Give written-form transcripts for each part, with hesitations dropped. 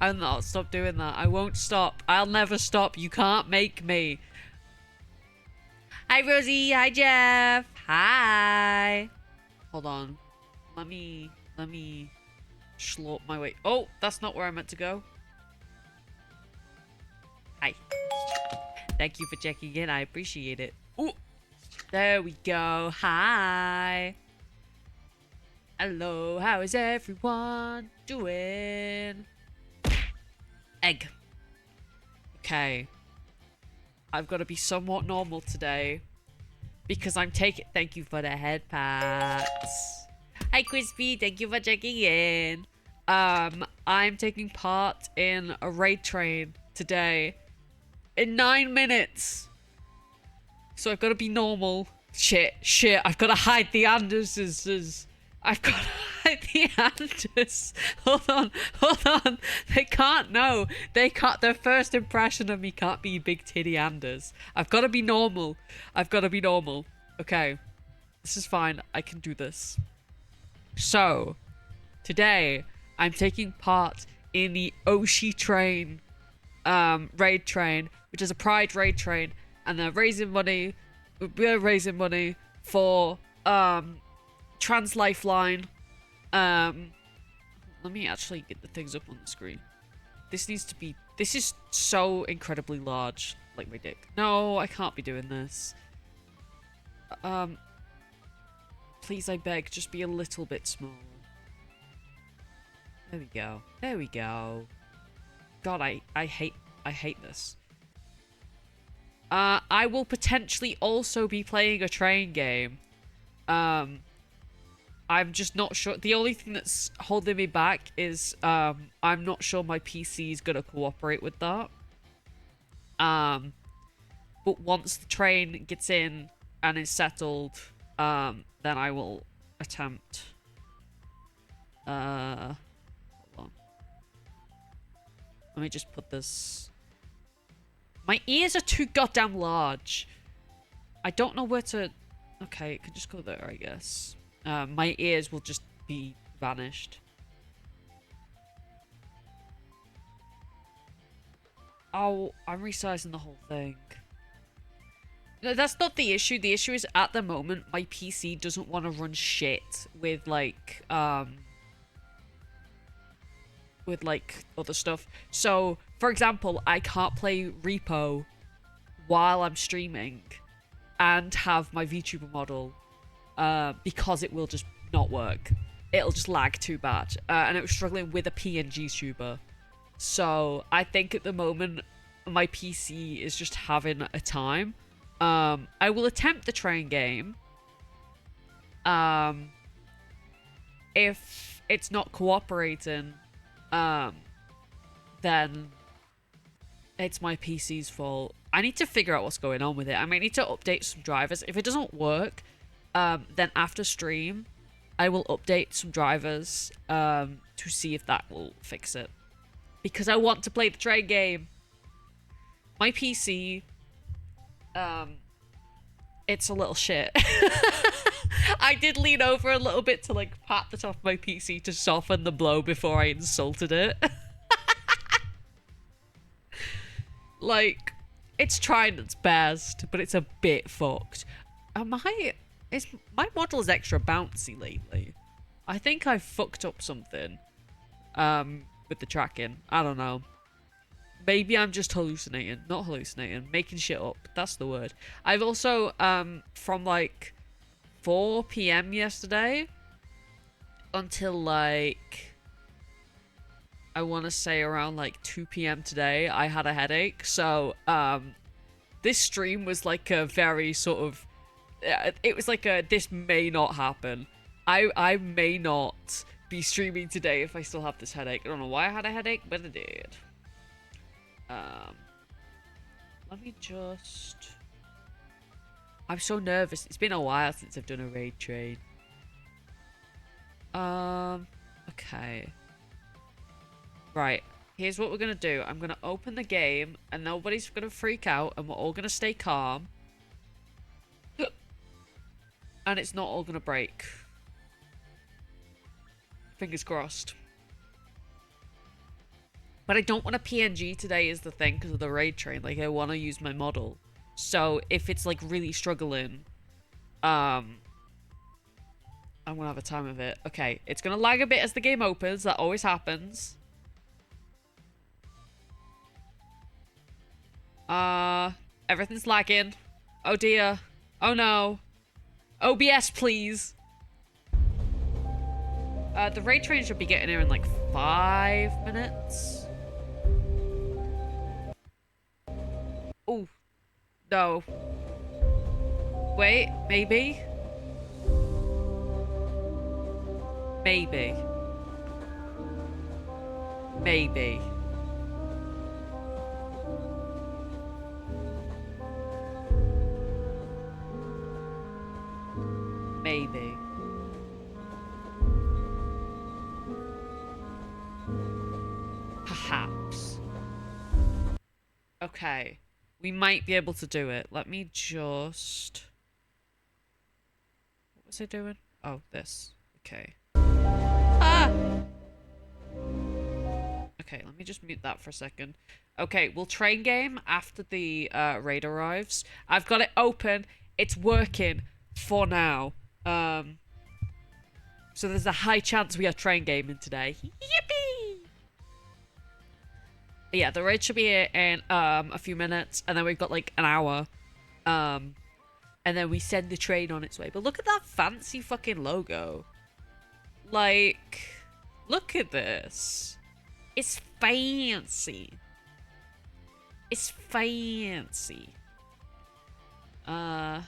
I'll not stop doing that. I won't stop. I'll never stop. You can't make me. Hi, Rosie. Hi, Jeff. Hi. Hold on. Let me slurp my way. Oh, that's not where I meant to go. Hi. Thank you for checking in. I appreciate it. Ooh. There we go. Hi. Hello. How is everyone doing? Egg. Okay. I've got to be somewhat normal today because I'm taking... Thank you for the head pats. Hi, Crispy. Thank you for checking in. I'm taking part in a raid train today in 9 minutes. So I've got to be normal. Shit. I've got to hide the Anderses. I've got to hide the Anders. Hold on. They can't know. They can't. Their first impression of me can't be big titty Anders. I've got to be normal. Okay. This is fine. I can do this. So, today, I'm taking part in the OSHITRAIN raid train, which is a Pride raid train, and they're raising money. We're raising money for trans lifeline. Let me actually get the things up on the screen. This is so incredibly large, like my dick. No, I can't be doing this. Please, I beg, just be a little bit smaller. There we go. God, I hate this. I will potentially also be playing a train game. I'm just not sure. The only thing that's holding me back is I'm not sure my PC is gonna cooperate with that. But once the train gets in and is settled, then I will attempt. Hold on. Let me just put this. My ears are too goddamn large. I don't know where to. Okay, it can just go there, I guess. My ears will just be vanished. Oh, I'm resizing the whole thing. No, that's not the issue. The issue is at the moment my PC doesn't want to run shit with like other stuff. So, for example, I can't play Repo while I'm streaming and have my VTuber model because it will just not work. It'll just lag too bad. And it was struggling with a PNG tuber. So, I think at the moment my PC is just having a time. I will attempt the train game. If it's not cooperating, then it's my PC's fault. I need to figure out what's going on with it. I might need to update some drivers. If it doesn't work, then after stream, I will update some drivers to see if that will fix it. Because I want to play the train game. My PC... it's a little shit. I did lean over a little bit to like pat the top of my PC to soften the blow before I insulted it. Like, it's trying its best, but it's a bit fucked. My model is extra bouncy lately. I think I fucked up something with the tracking. I don't know. Maybe I'm just hallucinating. Not hallucinating. Making shit up. That's the word. I've also, from like 4 PM yesterday until like, I want to say around like 2 PM today, I had a headache. So, this stream was like a very sort of, it was like a, this may not happen. I may not be streaming today if I still have this headache. I don't know why I had a headache, but I did. Let me just... I'm so nervous. It's been a while since I've done a raid train. Okay. Right. Here's what we're gonna do. I'm gonna open the game, and nobody's gonna freak out, and we're all gonna stay calm. And it's not all gonna break. Fingers crossed. But I don't want a PNG today is the thing because of the raid train. Like, I want to use my model. So if it's like really struggling, I'm gonna have a time of it. Okay, it's gonna lag a bit as the game opens. That always happens. Everything's lagging. Oh dear. Oh no. OBS, please. The raid train should be getting here in like 5 minutes. Oh. No. Wait, maybe? Maybe. Maybe. Maybe. Perhaps. Okay. We might be able to do it. Let me just... What was I doing? Oh, this. Okay. Ah! Okay, let me just mute that for a second. Okay, we'll train game after the raid arrives. I've got it open. It's working for now. So there's a high chance we are train gaming today. Yippee! Yeah, the raid should be here in a few minutes, and then we've got like an hour. And then we send the train on its way. But look at that fancy fucking logo. Like, look at this. It's fancy. It's fancy. And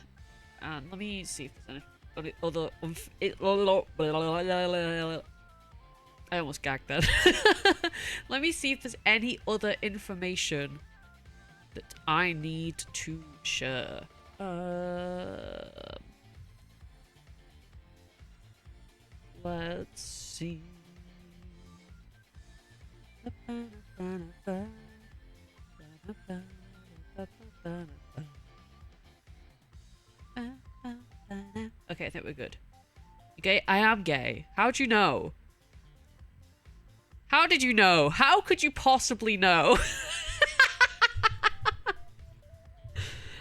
let me see if there's any other I almost gagged then. Let me see if there's any other information that I need to share. Let's see. Okay, I think we're good. Okay, I am gay. How'd you know? How did you know? How could you possibly know?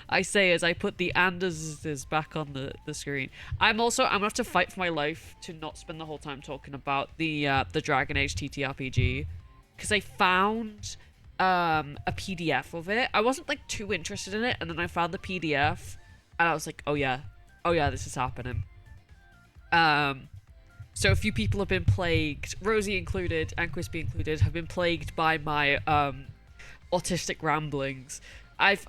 I say as I put the Anders back on the screen. I'm gonna have to fight for my life to not spend the whole time talking about the Dragon Age TTRPG. Because I found a PDF of it. I wasn't like too interested in it, and then I found the PDF and I was like, oh yeah, this is happening. So a few people have been plagued, Rosie included and Crispy included, have been plagued by my autistic ramblings. I've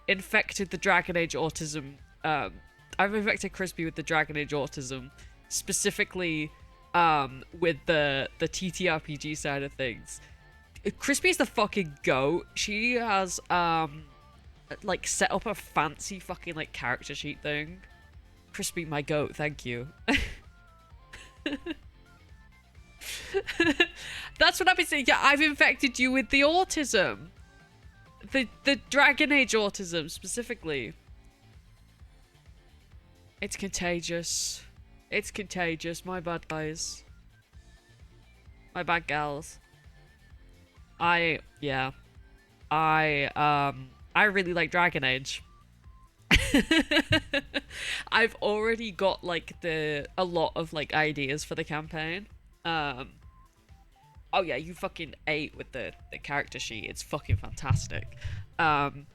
infected the Dragon Age autism. I've infected Crispy with the Dragon Age autism, specifically with the TTRPG side of things. Crispy's the fucking goat. She has like set up a fancy fucking like character sheet thing. Crispy, my goat, thank you. That's what I've been saying. Yeah, I've infected you with the autism. The Dragon Age autism, specifically. It's contagious. It's contagious. My bad, guys. My bad, gals. I really like Dragon Age. I've already got like a lot of like ideas for the campaign. Oh yeah, you fucking ate with the character sheet. It's fucking fantastic. I'm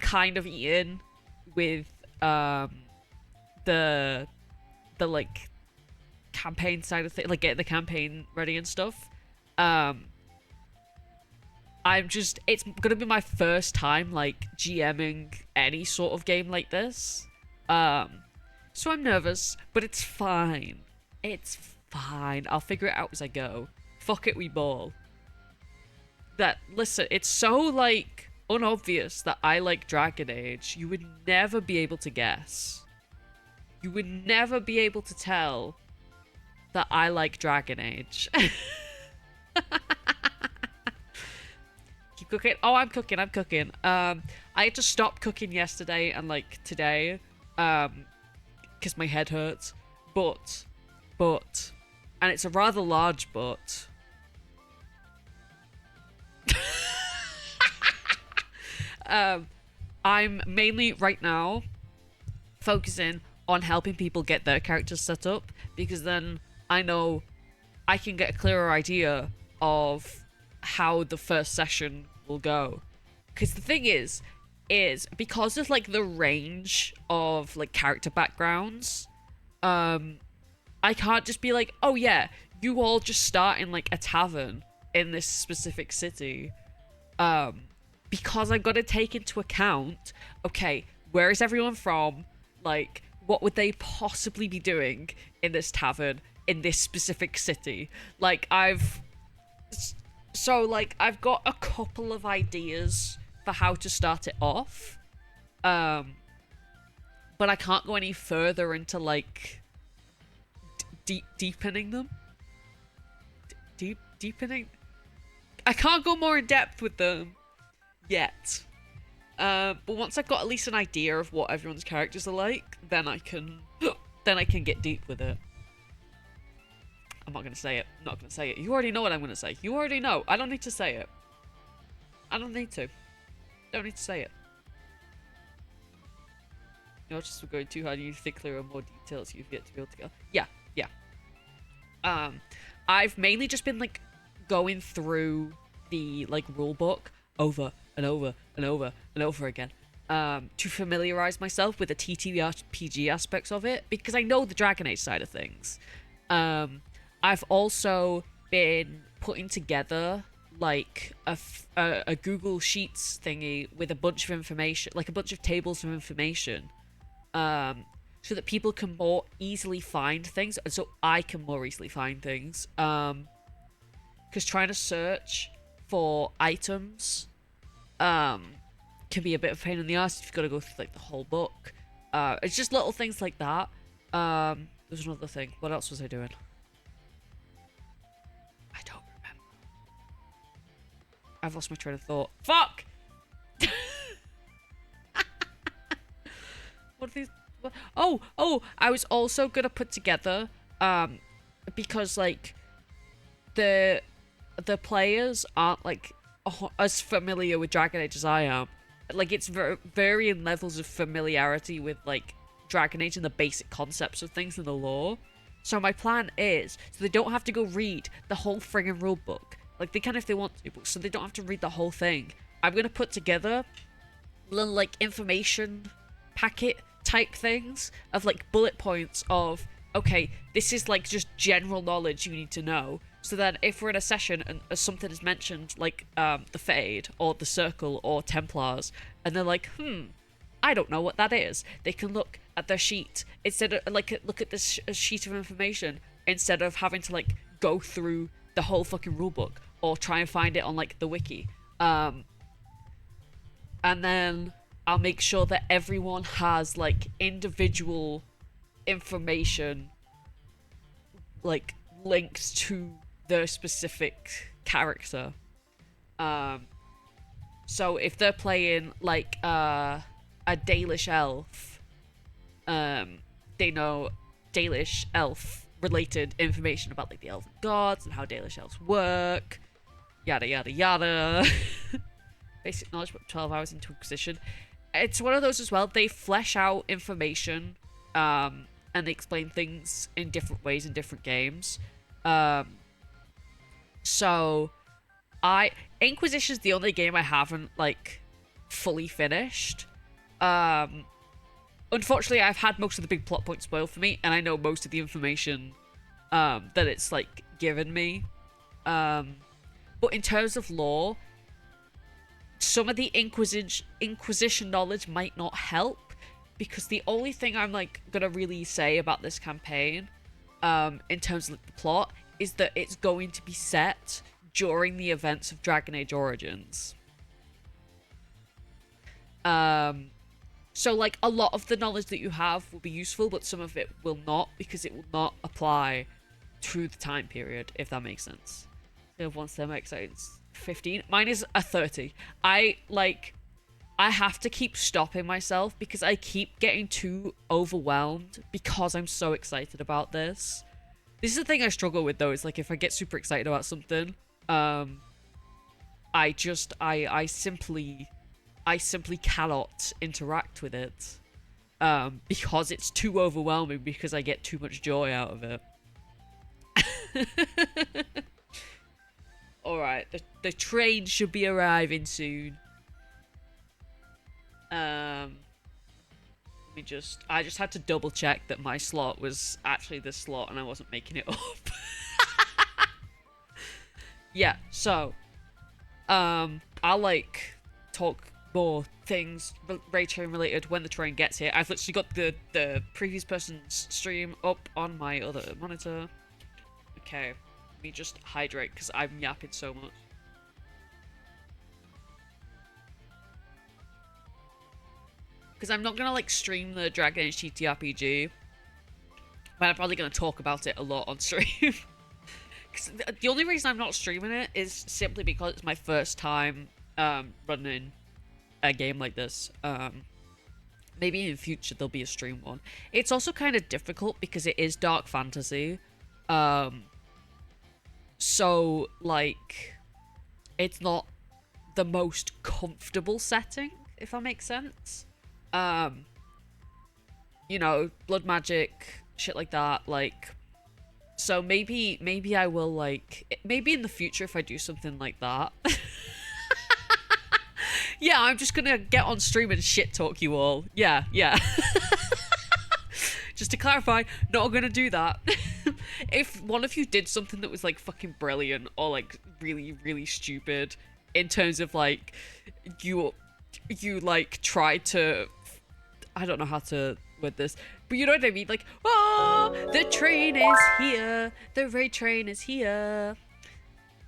kind of eating with the like campaign side of things, like getting the campaign ready and stuff. It's gonna be my first time like GMing any sort of game like this. So I'm nervous, but it's fine. It's fine. I'll figure it out as I go. Fuck it, we ball. Listen, it's so like unobvious that I like Dragon Age. You would never be able to guess. You would never be able to tell that I like Dragon Age. Keep cooking. Oh, I'm cooking. I had to stop cooking yesterday and like today, because my head hurts. But and it's a rather large boat. I'm mainly right now focusing on helping people get their characters set up, because then I know I can get a clearer idea of how the first session will go. Because the thing is because of like the range of like character backgrounds, I can't just be like, oh yeah, you all just start in like a tavern in this specific city. Because I've got to take into account, okay, where is everyone from? Like, what would they possibly be doing in this tavern in this specific city? Like, I've got a couple of ideas for how to start it off. But I can't go any further into like deepening them. Deepening. I can't go more in depth with them yet. But once I've got at least an idea of what everyone's characters are like, then I can get deep with it. I'm not gonna say it. I'm not gonna say it. You already know what I'm gonna say. You already know. I don't need to say it. I don't need to. Don't need to say it. You're just going too hard. You need to think clearer, more details. You've yet to be able to go. Yeah. I've mainly just been like going through the like rule book over and over and over and over again, to familiarize myself with the TTRPG aspects of it, because I know the Dragon Age side of things. I've also been putting together like a Google Sheets thingy with a bunch of information, like a bunch of tables of information, so that people can more easily find things, and so I can more easily find things. Because trying to search for items can be a bit of a pain in the ass if you've got to go through like the whole book. It's just little things like that. There's another thing. What else was I doing? I don't remember. I've lost my train of thought. Fuck! What are these? What? Oh! I was also gonna put together, because like the players aren't like as familiar with Dragon Age as I am. Like, it's varying levels of familiarity with like Dragon Age and the basic concepts of things in the lore. So my plan is, so they don't have to go read the whole friggin' rule book. Like, they can if they want to, but so they don't have to read the whole thing. I'm gonna put together little like information packet type things of like bullet points of, okay, this is like just general knowledge you need to know. So then if we're in a session and something is mentioned, like the Fade or the Circle or Templars, and they're like, I don't know what that is, they can look at their sheet instead of like look at this sheet of information instead of having to like go through the whole fucking rulebook or try and find it on like the wiki. And then I'll make sure that everyone has like individual information like linked to their specific character. So if they're playing like a Dalish elf, they know Dalish elf related information about like the elven gods and how Dalish elves work, yada yada yada. Basic knowledge about 12 hours into Inquisition. It's one of those as well. They flesh out information, and they explain things in different ways in different games. So Inquisition's the only game I haven't like fully finished. Unfortunately, I've had most of the big plot points spoiled for me, and I know most of the information that it's like given me. But in terms of lore, some of the Inquisition knowledge might not help, because the only thing I'm like gonna really say about this campaign, in terms of like, the plot, is that it's going to be set during the events of Dragon Age Origins. So like a lot of the knowledge that you have will be useful, but some of it will not, because it will not apply to the time period, if that makes sense. So once they're excited, 15. Mine is a 30. I have to keep stopping myself because I keep getting too overwhelmed because I'm so excited about this. This is the thing I struggle with though, is like if I get super excited about something, I simply cannot interact with it. Because it's too overwhelming, because I get too much joy out of it. Alright, the train should be arriving soon. I just had to double check that my slot was actually this slot and I wasn't making it up. Yeah, so I'll like talk more things Ray Train related when the train gets here. I've literally got the previous person's stream up on my other monitor. Okay, let me just hydrate because I'm yapping so much. Because I'm not gonna like stream the Dragon Age TTRPG, but I'm probably gonna talk about it a lot on stream. Because the only reason I'm not streaming it is simply because it's my first time running a game like this. Maybe in the future there'll be a stream one. It's also kind of difficult because it is dark fantasy. So like it's not the most comfortable setting, if that makes sense. You know, blood magic, shit like that, like, so maybe I will, like, maybe in the future if I do something like that. Yeah, I'm just gonna get on stream and shit talk you all. Yeah. Just to clarify, not gonna do that. If one of you did something that was like fucking brilliant or like really, really stupid in terms of like you like tried to, I don't know how to word this, but you know what I mean? Like, oh, the train is here. The Ray Train is here.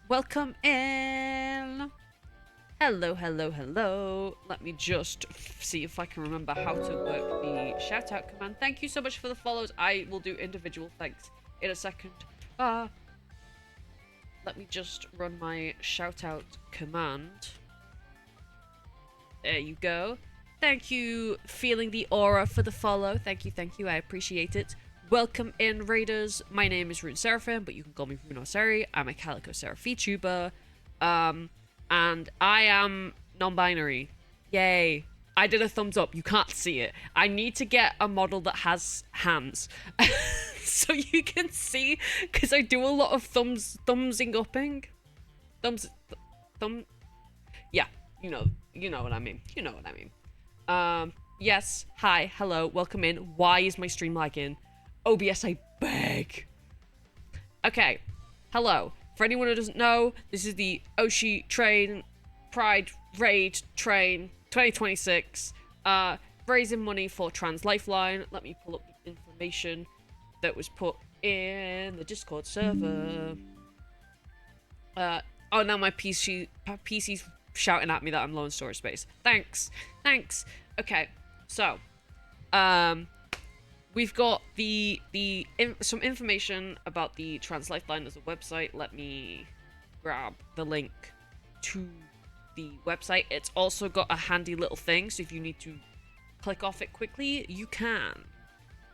Welcome in. Hello. Let me just see if I can remember how to work the shout out command. Thank you so much for the follows. I will do individual thanks in a second. Let me just run my shout out command. There you go. Thank you, Feeling the Aura, for the follow. Thank you. I appreciate it. Welcome in, Raiders. My name is Rune Seraphim, but you can call me Rune Seri. I'm a Calico Seraph VTuber. And I am non-binary. Yay. I did a thumbs up. You can't see it. I need to get a model that has hands. So you can see, because I do a lot of thumbsing upping. Yeah, you know what I mean. Yes, hi, hello, welcome in. Why is my stream lagging? OBS, I beg. Okay, hello. For anyone who doesn't know, this is the OSHITRAIN PRIDE Raid Train 2026. Raising money for Trans Lifeline. Let me pull up the information that was put in the Discord server. Oh, now my PC's shouting at me that I'm low on storage space. Thanks. Okay, so we've got some information about the Trans Lifeline as a website. Let me grab the link to the website. It's also got a handy little thing, so if you need to click off it quickly, you can.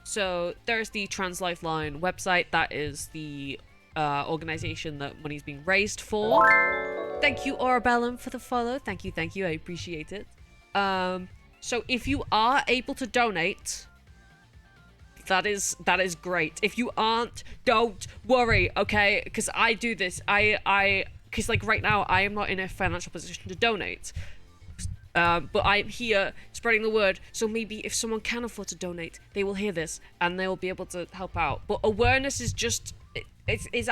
So there's the Trans Lifeline website. That is the organization that money's being raised for. Thank you, Orabellum, for the follow. Thank you. I appreciate it. So if you are able to donate, that is great. If you aren't, don't worry, okay? Because I do this. Because like right now, I am not in a financial position to donate. But I'm here spreading the word, so maybe if someone can afford to donate, they will hear this and they will be able to help out. But awareness is just is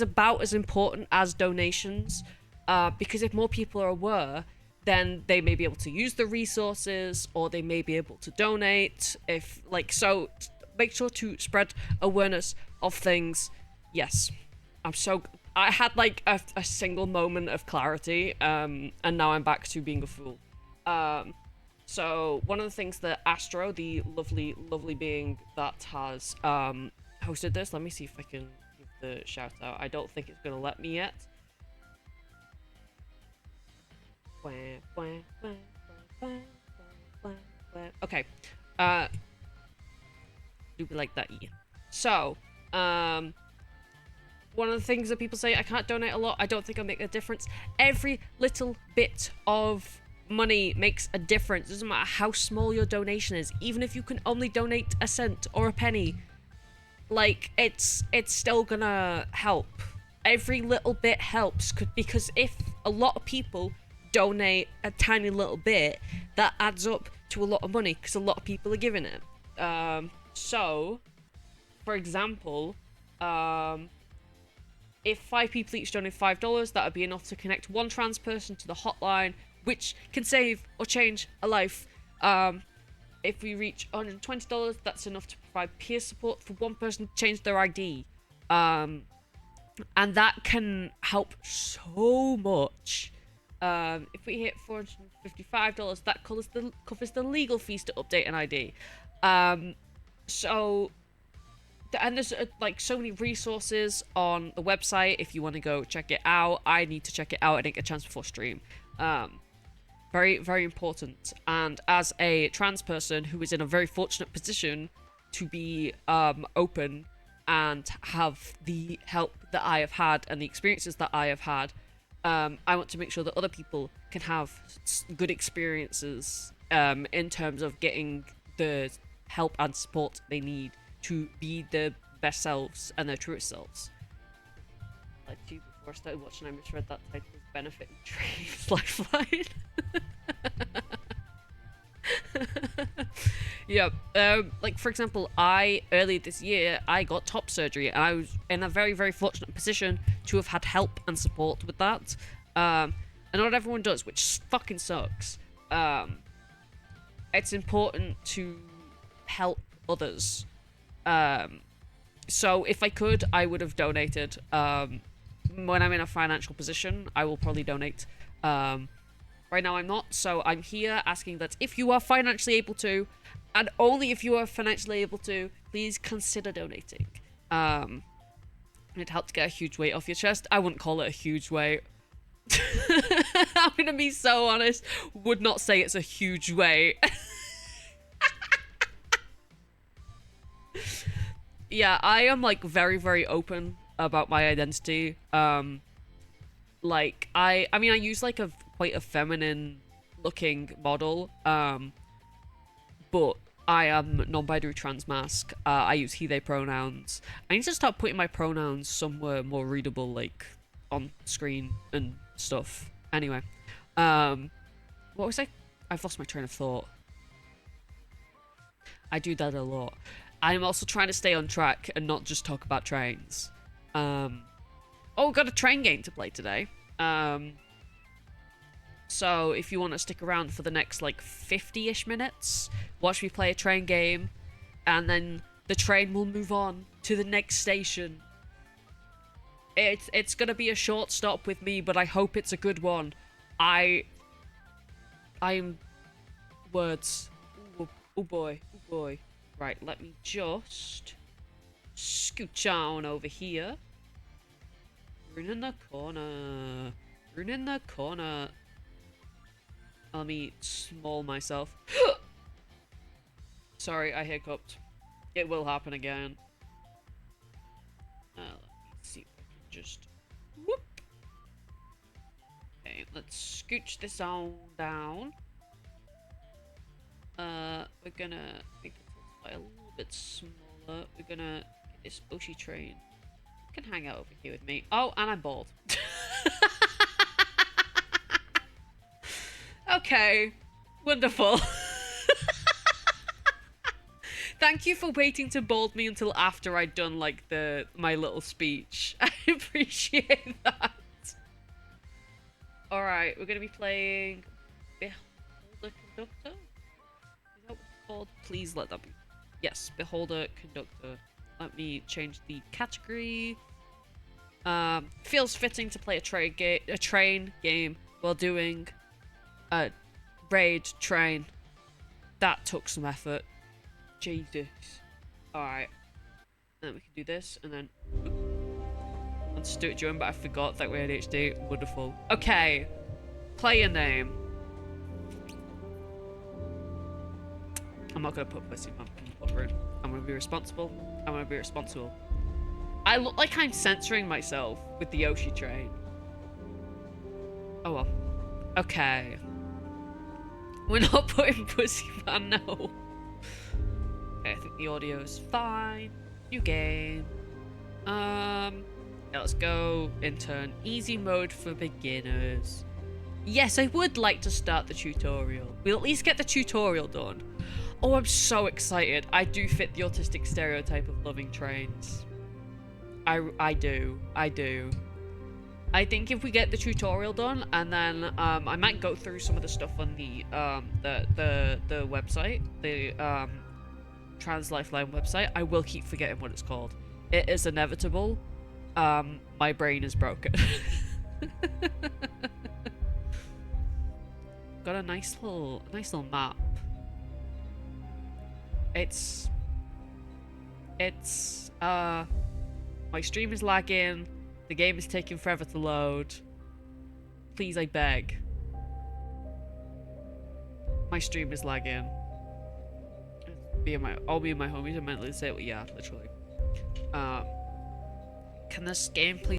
about as important as donations, because if more people are aware, then they may be able to use the resources, or they may be able to donate. So make sure to spread awareness of things. Yes, I had like a single moment of clarity, and now I'm back to being a fool. So one of the things that Astro, the lovely being that has hosted this, let me see if I can give the shout out. I don't think it's gonna let me yet. Okay. Do we like that? Yeah. So Um, one of the things that people say, I can't donate a lot, I don't think I'll make a difference. Every little bit of money makes a difference. It doesn't matter how small your donation is. Even if you can only donate a cent or a penny, like, it's still gonna help. Every little bit helps, because if a lot of people donate a tiny little bit, that adds up to a lot of money, because a lot of people are giving it. So, for example, if 5 people each donate $5, that would be enough to connect one trans person to the hotline, which can save or change a life. If we reach $120, that's enough to provide peer support for one person to change their ID. And that can help so much. If we hit $455, that covers the legal fees to update an ID. And there's like so many resources on the website if you want to go check it out. I need to check it out. I didn't get a chance before stream. Very, very important. And as a trans person who is in a very fortunate position to be open and have the help that I have had and the experiences that I have had, I want to make sure that other people can have good experiences in terms of getting the help and support they need to be their best selves and their truest selves. Like you before I started watching, I misread that title as Benefit and Dreams Lifeline. Yeah, like for example, earlier this year, I got top surgery, and I was in a very, very fortunate position to have had help and support with that. And not everyone does, which fucking sucks. It's important to help others. So if I could, I would have donated. When I'm in a financial position, I will probably donate. Right now I'm not, so I'm here asking that if you are financially able to, and only if you are financially able to, please consider donating. It'd help to get a huge weight off your chest. I wouldn't call it a huge weight. I'm gonna be so honest, would not say it's a huge weight. Yeah, I am like very, very open about my identity. Like I mean, I use like quite a feminine looking model, but I am non-binary trans mask. I use he they pronouns. I need to start putting my pronouns somewhere more readable, like on screen and stuff. Anyway, what was I've lost my train of thought. I do that a lot. I'm also trying to stay on track and not just talk about trains. Oh, we've got a train game to play today. So if you want to stick around for the next like 50-ish minutes, watch me play a train game, and then the train will move on to the next station. It's gonna be a short stop with me, but I hope it's a good one. I'm words. Oh boy, oh boy. Right, let me just scooch on over here. Run in the corner. Run in the corner. Let me small myself. Sorry, I hiccuped. It will happen again. Let me see if I can just... Whoop. Okay, let's scooch this on down. We're gonna make the a little bit smaller. We're gonna get this OSHITRAIN. You can hang out over here with me. Oh, and I'm bald. Okay, wonderful. Thank you for waiting to bald me until after I'd done like my little speech. I appreciate that. All right, we're gonna be playing Beholder Conductor. Is that what it's called? Please let that be. Yes, Beholder Conductor. Let me change the category. Feels fitting to play a train game while doing a raid train. That took some effort. Jesus. Alright. Then we can do this, and then... Let's do it during, but I forgot that we had HD. Wonderful. Okay. Player name. I'm not gonna put pussy, man. I'm gonna be responsible. I'm gonna be responsible. I look like I'm censoring myself with the Oshi train. Oh well. Okay. We're not putting Pussy Man, no. Okay, I think the audio's fine. New game. Yeah, let's go intern. Easy mode for beginners. Yes, I would like to start the tutorial. We'll at least get the tutorial done. Oh, I'm so excited. I do fit the autistic stereotype of loving trains. I do. I think if we get the tutorial done, and then I might go through some of the stuff on the website, the Trans Lifeline website. I will keep forgetting what it's called. It is inevitable. My brain is broken. Got a nice little map. It's my stream is lagging. The game is taking forever to load. Please, I beg. My stream is lagging. I'll be in my homies. I meant to say, yeah, literally. Can this game please